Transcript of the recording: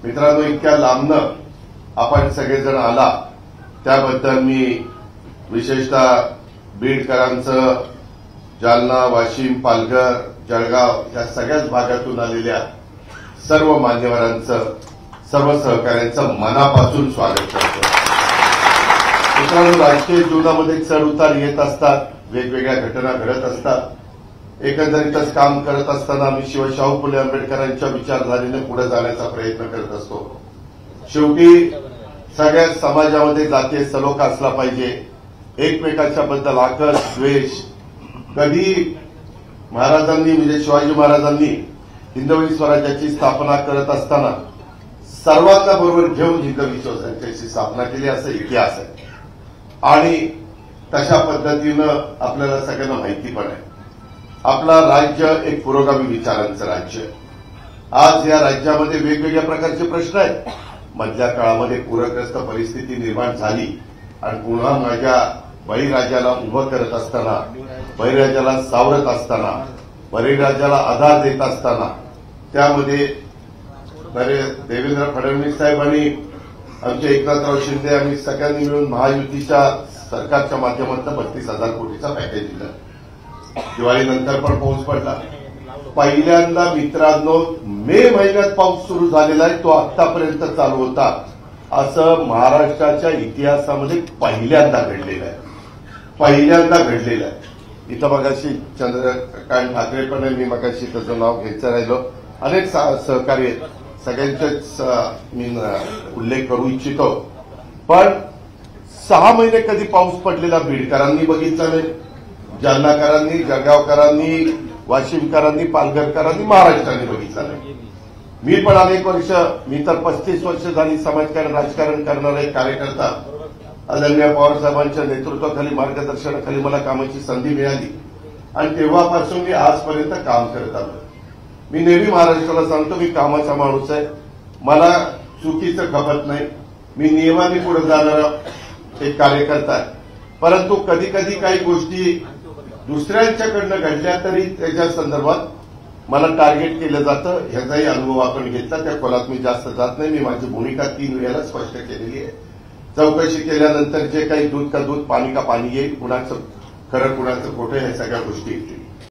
मित्रांनो, इतक्या लांबनं आपण सगळेजण आला त्याबद्दल मी विशेषतः बीडकरांचं, जालना, वाशिम, पालघर, जळगाव या सगळ्याच भागातून आलेल्या सर्व मान्यवरांचं, सर्व सहकाऱ्यांचं मनापासून स्वागत करतो। मित्रांनो, राजकीय जीवनामध्ये चढ उतार येत असतात, वेगवेगळ्या घटना घडत असतात। एकंदरीतच काम करत असताना आम्ही शाहू फुले आंबेडकरांच्या विचारधारेने पुढे जाण्याचा प्रयत्न करत असतो। शेवटी सगळ्या समाजामध्ये जातीय सलोखा असला पाहिजे, एकमेकाच्या बद्दल आकर्ष, द्वेष कधी महाराजांनी म्हणजे शिवाजी महाराजांनी हिंदवी स्वराज्याची स्थापना करत असताना सर्वांना बरोबर घेऊन हिंदवी स्वराज्याची स्थापना केली, असा इतिहास आहे आणि तशा पद्धतीनं आपल्याला सगळ्यांना माहिती पण आहे। आपला राज्य एक पुरोगामी विचारांचं राज्य आहे। आज या राज्यामध्ये वेगवेगळ्या प्रकारचे प्रश्न आहेत। मधल्या काळामध्ये पूरग्रस्त परिस्थिती निर्माण झाली आणि पुन्हा माझ्या बळीराजाला उभं करत असताना, बळीराजाला सावरत असताना, बळीराजाला आधार देत असताना त्यामध्ये देवेंद्र फडणवीस साहेबांनी, आमचे एकनाथराव शिंदे, आम्ही सगळ्यांनी मिळून महायुतीच्या सरकारच्या माध्यमातून 32,000 कोटीचा पॅकेज दिला। दिवाळीनंतर पण पाऊस पडला। पहिल्यांदा मित्रांनो मे महिन्यात पाऊस सुरू झालेला आहे, तो आतापर्यंत चालू होता असं महाराष्ट्राच्या इतिहासामध्ये पहिल्यांदा घडलेलं आहे, पहिल्यांदा घडलेलं आहे। इथं मगाशी चंद्रकांत ठाकरे पण आहे, मी मगाशी त्याचं नाव घ्यायचं राहिलो, अनेक सहकारी आहेत, सगळ्यांचेच मी उल्लेख करू इच्छितो। पण 6 महिने कधी पाऊस पडलेला बीडकरांनी बघितला नाही, जालनाकरांनी, जळगावकरांनी, वाशिमकरांनी, पालघरकरांनी, महाराष्ट्राने बघितला नाही। मी पण अनेक वर्ष, मी तर 35 वर्ष झाली समाजकारण, राजकारण करणारा एक कार्यकर्ता। आदरणीय पवार साहेबांच्या नेतृत्वाखाली, मार्गदर्शनाखाली मला कामाची संधी मिळाली आणि तेव्हापासून मी आजपर्यंत काम करत आलो। मी नेहमी महाराष्ट्राला सांगतो, मी कामाचा माणूस आहे, मला चुकीचं खपत नाही, मी नियमाने पुढे जाणारा एक कार्यकर्ता आहे। परंतु कधी कधी काही गोष्टी दुसऱ्यांच्याकडनं घडल्या तरी त्याच्या संदर्भात मला टार्गेट केलं जातं, ह्याचाही अनुभव आपण घेतला। त्या खोलात मी जास्त जात नाही, मी माझी भूमिका 3 वेळेला स्पष्ट केलेली आहे। चौकशी केल्यानंतर जे काही दूध का दूध, पाणी का पाणी येईल, कुणाचं खरं कुणाचं खोटं, ह्या सगळ्या गोष्टी